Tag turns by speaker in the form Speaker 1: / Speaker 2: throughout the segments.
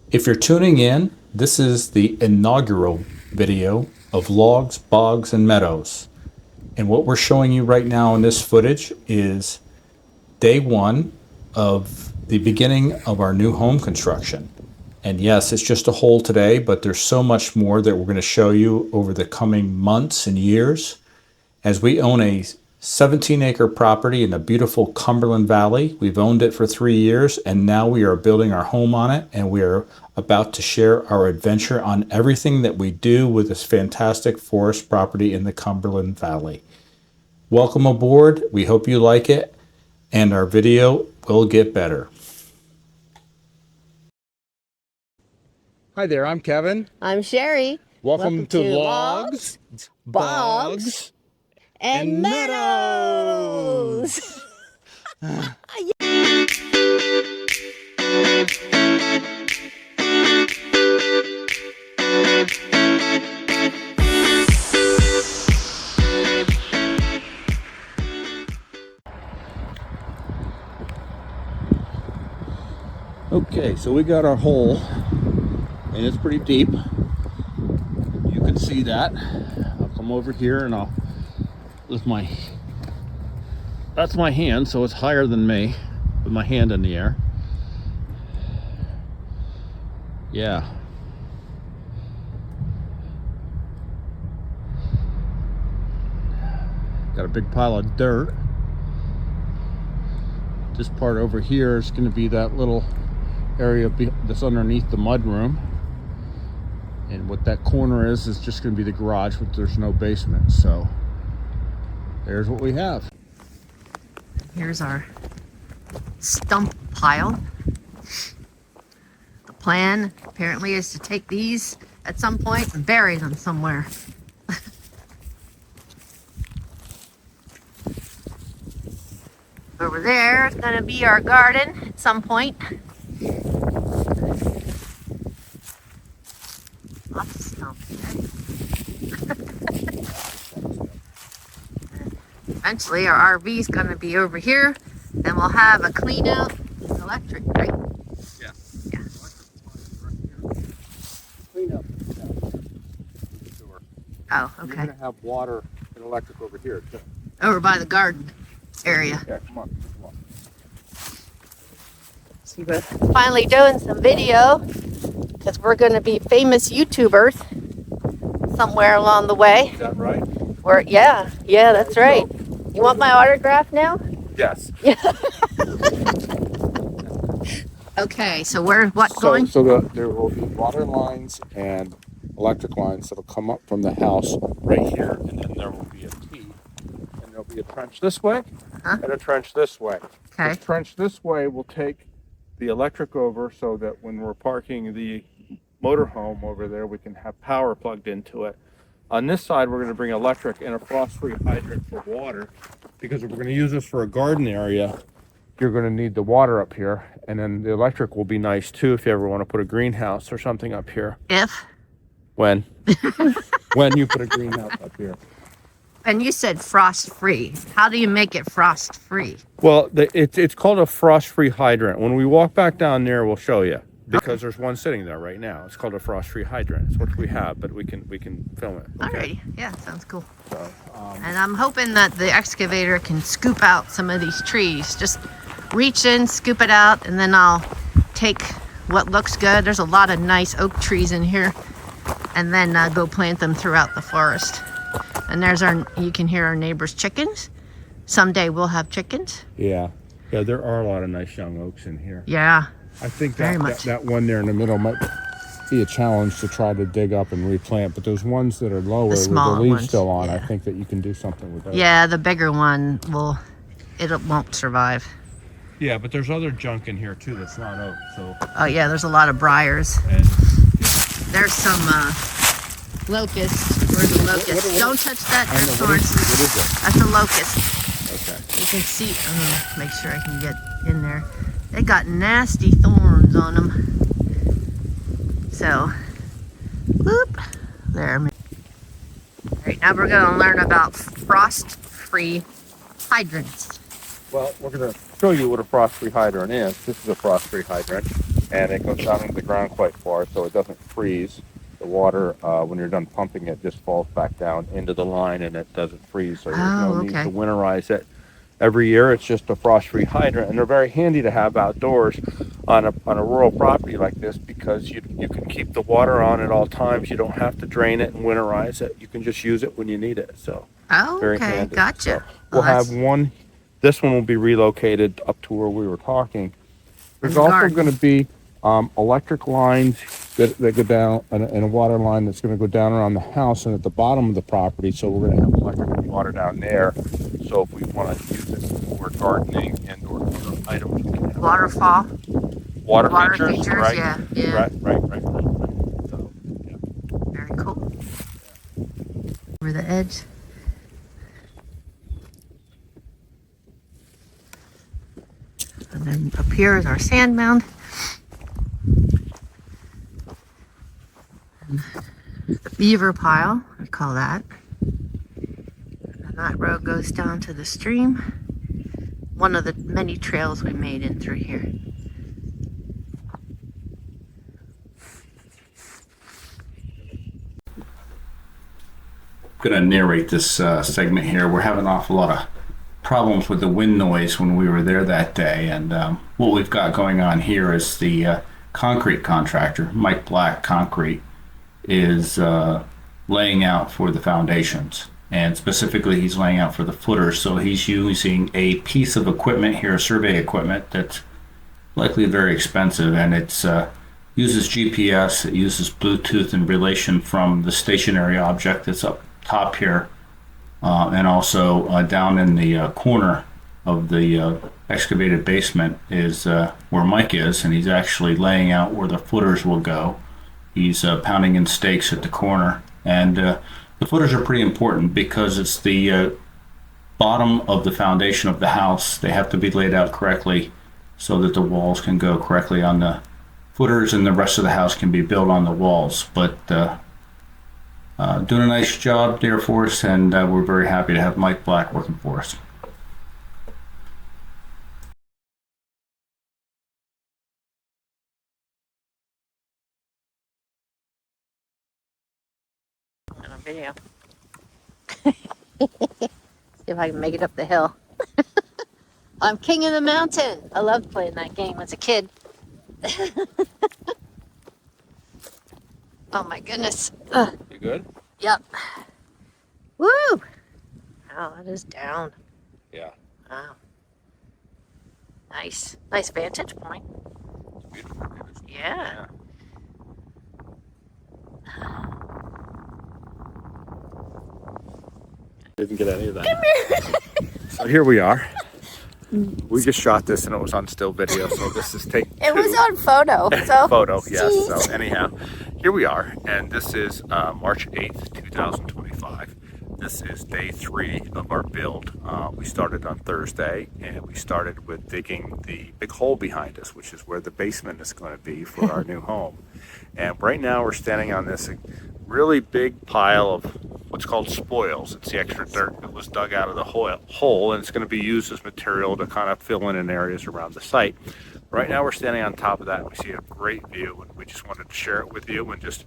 Speaker 1: If you're tuning in, this is the inaugural video of Logs, Bogs, and Meadows. And what we're showing you right now in this footage is day one of the beginning of our new home construction. And yes, it's just a hole today, but there's so much more that we're going to show you over the coming months and years. As we own a 17-acre property in the beautiful Cumberland Valley. We've owned it for 3 years, and now we are building our home on it, and we are about to share our adventure on everything that we do with this fantastic forest property in the Cumberland Valley. Welcome aboard. We hope you like it, and our video will get better.
Speaker 2: Hi there, I'm Kevin.
Speaker 3: I'm Sherry.
Speaker 2: Welcome to Logs, Bogs,
Speaker 3: and Meadows.
Speaker 2: Okay, so we got our hole, and it's pretty deep. You can see that. I'll come over here and I'll lift that's my hand, so it's higher than me with my hand in the air. Yeah. Got a big pile of dirt. This part over here is going to be that little area that's underneath the mud room. And what that corner is just going to be the garage, but there's no basement. So there's what we have.
Speaker 3: Here's our stump pile. The plan apparently is to take these at some point and bury them somewhere. Over there is going to be our garden at some point. Lots of stumps. Eventually our RV is going to be over here, and we'll have a clean out and electric, right?
Speaker 2: Yeah.
Speaker 3: Yeah.
Speaker 2: Clean up.
Speaker 3: Oh,
Speaker 2: You're
Speaker 3: okay.
Speaker 2: going to have water and electric over here too.
Speaker 3: Over by the garden area.
Speaker 2: Yeah, come on.
Speaker 3: So we're finally doing some video because we're going to be famous YouTubers somewhere along the way.
Speaker 2: Is that right?
Speaker 3: Yeah, that's right. You want my autograph now?
Speaker 2: Yes.
Speaker 3: Yeah. Okay, so where's what going?
Speaker 2: So there will be water lines and electric lines that'll come up from the house right here, and then there will be a T, and there'll be a trench this way and a trench this way.
Speaker 3: Okay.
Speaker 2: This trench this way will take the electric over so that when we're parking the motorhome over there, we can have power plugged into it. On this side, we're going to bring electric and a frost-free hydrant for water, because if we're going to use this for a garden area, you're going to need the water up here, and then the electric will be nice too if you ever want to put a greenhouse or something up here. When you put a greenhouse up here.
Speaker 3: And you said frost-free. How do you make it frost-free?
Speaker 2: Well, it's called a frost-free hydrant. When we walk back down there, we'll show you, because there's one sitting there right now. It's called a frost-free hydrant. It's what we have, but we can film it. Okay?
Speaker 3: Alrighty, yeah, sounds cool.
Speaker 2: So,
Speaker 3: And I'm hoping that the excavator can scoop out some of these trees. Just reach in, scoop it out, and then I'll take what looks good. There's a lot of nice oak trees in here, and then go plant them throughout the forest. And you can hear our neighbors' chickens. Someday we'll have chickens.
Speaker 2: yeah, there are a lot of nice young oaks in here.
Speaker 3: Yeah.
Speaker 2: I think
Speaker 3: Very much.
Speaker 2: that one there in the middle might be a challenge to try to dig up and replant, but those ones that are lower with the leaves
Speaker 3: ones,
Speaker 2: still on,
Speaker 3: yeah.
Speaker 2: I think that you can do something with those.
Speaker 3: Yeah, the bigger one it won't survive.
Speaker 2: Yeah, but there's other junk in here too that's not oak. So.
Speaker 3: Oh yeah, there's a lot of briars.
Speaker 2: And,
Speaker 3: There's some locusts. Where's the locust?
Speaker 2: what-
Speaker 3: Don't touch that.
Speaker 2: I
Speaker 3: There's
Speaker 2: know, what
Speaker 3: thorns.
Speaker 2: is it?
Speaker 3: That's a locust.
Speaker 2: Okay.
Speaker 3: You can see. Make sure I can get in there. They got nasty thorns on them. So, whoop, there. All right, now we're gonna learn about frost-free hydrants.
Speaker 2: Well, we're going to show you what a frost-free hydrant is. This is a frost-free hydrant. and it goes down into the ground quite far, so it doesn't freeze. The water, when you're done pumping it, just falls back down into the line, and it doesn't freeze. So there's no
Speaker 3: Oh,
Speaker 2: need
Speaker 3: okay.
Speaker 2: to winterize it. Every year, it's just a frost-free hydrant, and they're very handy to have outdoors on a rural property like this, because you can keep the water on at all times. You don't have to drain it and winterize it. You can just use it when you need it. So
Speaker 3: Oh,
Speaker 2: very
Speaker 3: okay.
Speaker 2: handy.
Speaker 3: Gotcha.
Speaker 2: So
Speaker 3: Well,
Speaker 2: we'll have
Speaker 3: that's
Speaker 2: one. This one will be relocated up to where we were talking. There's
Speaker 3: the
Speaker 2: also
Speaker 3: garden.
Speaker 2: going to be electric lines that go down, and a water line that's going to go down around the house and at the bottom of the property. So we're going to have electric and water down there. So if we want to use it for gardening and or other items, we can have
Speaker 3: Waterfall.
Speaker 2: water
Speaker 3: Water
Speaker 2: features,
Speaker 3: features,
Speaker 2: right?
Speaker 3: yeah, yeah.
Speaker 2: Right. So, yeah.
Speaker 3: Very cool. Over the edge. And then up here is our sand mound. The beaver pile, we call that. And that road goes down to the stream. One of the many trails we made in through here.
Speaker 1: I'm going to narrate this segment here. We're having an awful lot of problems with the wind noise when we were there that day, and what we've got going on here is the concrete contractor, Mike Black Concrete, is laying out for the foundations, and specifically he's laying out for the footers. So he's using a piece of equipment here, survey equipment, that's likely very expensive, and it's uses GPS, it uses Bluetooth in relation from the stationary object that's up top here, and also down in the corner of the excavated basement is where Mike is, and he's actually laying out where the footers will go. He's pounding in stakes at the corner, and the footers are pretty important because it's the bottom of the foundation of the house. They have to be laid out correctly so that the walls can go correctly on the footers, and the rest of the house can be built on the walls. But doing a nice job there for us, and we're very happy to have Mike Black working for us.
Speaker 3: On a video. See if I can make it up the hill. I'm king of the mountain. I loved playing that game as a kid. Oh my goodness.
Speaker 2: You good?
Speaker 3: Yep. Woo! Wow, that is down.
Speaker 2: Yeah.
Speaker 3: Wow. Nice. Nice vantage point.
Speaker 2: Beautiful.
Speaker 3: Yeah.
Speaker 2: Didn't get any of that. So here we are. We just shot this and it was on still video, so this is take
Speaker 3: It was
Speaker 2: two.
Speaker 3: on photo. So
Speaker 2: Photo, yes.
Speaker 3: Jeez.
Speaker 2: So anyhow, here we are, and this is March 8th, 2025. This is day 3 of our build. We started on Thursday, and we started with digging the big hole behind us, which is where the basement is going to be for our new home. And right now we're standing on this really big pile of what's called spoils. It's the extra dirt that was dug out of the hole, and it's going to be used as material to kind of fill in areas around the site. Right now we're standing on top of that, and we see a great view, and we just wanted to share it with you and just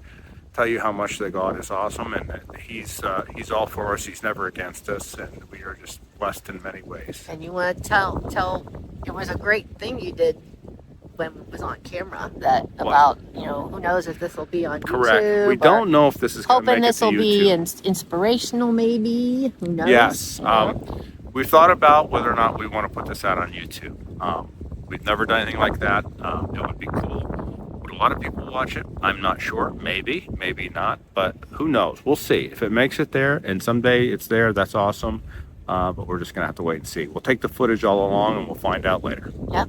Speaker 2: tell you how much that God is awesome, and that he's all for us. He's never against us, and we are just blessed in many ways.
Speaker 3: And you want to tell it was a great thing you did when it was on camera, that about, you know, who knows if this will be on
Speaker 2: Correct.
Speaker 3: YouTube.
Speaker 2: We don't know if this is going to
Speaker 3: Hoping
Speaker 2: make it
Speaker 3: this
Speaker 2: to
Speaker 3: will be
Speaker 2: YouTube.
Speaker 3: inspirational, maybe. Who knows?
Speaker 2: Yes.
Speaker 3: You know?
Speaker 2: We've thought about whether or not we want to put this out on YouTube. We've never done anything like that. It would be cool. Would a lot of people watch it? I'm not sure. Maybe, maybe not. But who knows? We'll see. If it makes it there, and someday it's there, that's awesome. But we're just going to have to wait and see. We'll take the footage all along, and we'll find out later.
Speaker 3: Yep.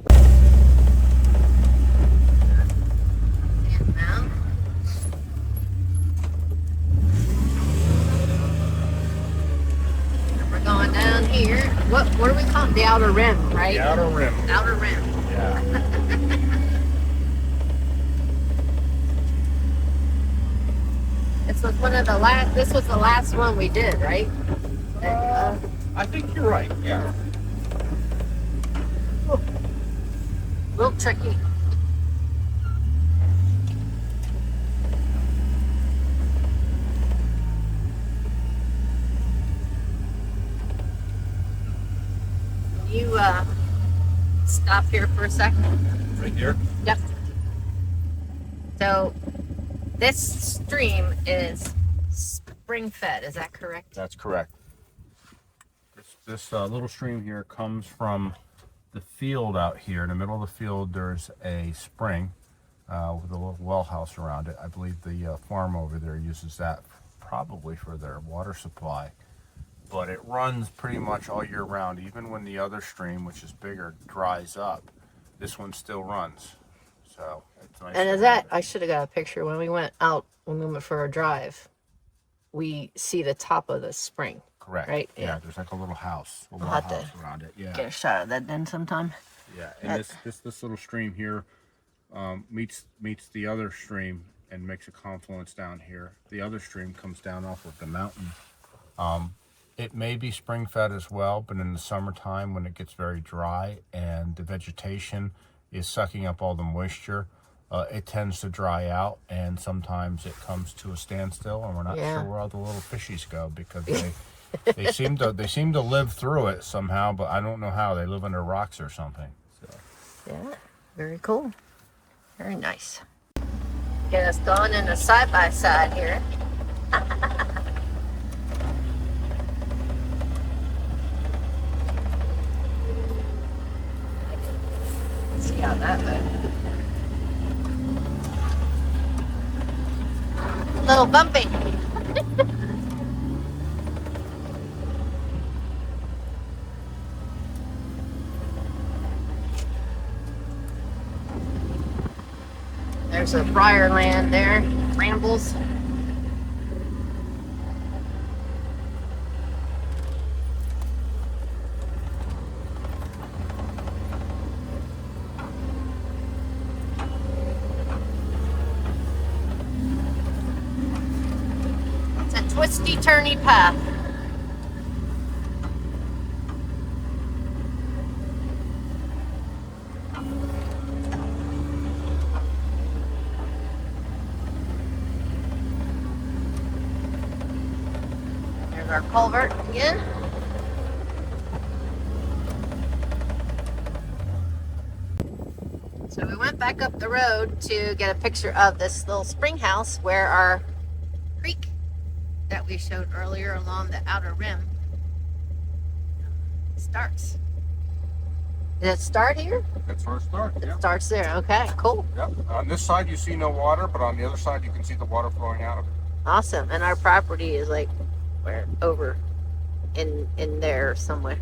Speaker 3: We're going down here. What do we call it? The outer rim, right?
Speaker 2: The outer rim.
Speaker 3: Outer rim.
Speaker 2: Yeah.
Speaker 3: This was one of the last. This was the last one we did, right?
Speaker 2: I think you're right. Yeah.
Speaker 3: A little tricky. stop here for a second?
Speaker 2: Right here?
Speaker 3: Yep. So this stream is spring fed, is that correct?
Speaker 2: That's correct. This little stream here comes from the field out here. In the middle of the field, there's a spring with a little well house around it. I believe the farm over there uses that probably for their water supply. But it runs pretty much all year round. Even when the other stream, which is bigger, dries up, this one still runs. So it's nice.
Speaker 3: And
Speaker 2: to
Speaker 3: is that,
Speaker 2: have it.
Speaker 3: I should have got a picture when we went out, when we went for a drive, we see the top of the spring.
Speaker 2: Correct.
Speaker 3: Right?
Speaker 2: Yeah.
Speaker 3: Yeah.
Speaker 2: There's like a little house, a little
Speaker 3: have
Speaker 2: house
Speaker 3: to
Speaker 2: around it. Yeah.
Speaker 3: Get a shot of that then sometime.
Speaker 2: Yeah. And this little stream here meets the other stream and makes a confluence down here. The other stream comes down off of the mountain. It may be spring fed as well, but in the summertime when it gets very dry and the vegetation is sucking up all the moisture, it tends to dry out, and sometimes it comes to a standstill, and we're not
Speaker 3: Yeah.
Speaker 2: sure where all the little fishies go because they seem to live through it somehow, but I don't know how. They live under rocks or something. So.
Speaker 3: Yeah, very cool. Very nice. Get us going in a side-by-side here. Let's see how that looks. A little bumpy. There's a briar land there, brambles. It's a twisty, turny path. There's our culvert again. So we went back up the road to get a picture of this little spring house where our creek that we showed earlier along the outer rim starts. Did it start here?
Speaker 2: That's where it starts.
Speaker 3: It starts there. Okay, cool.
Speaker 2: Yep. On this side you see no water, but on the other side you can see the water flowing out of it.
Speaker 3: Awesome. And our property is like where over in there somewhere.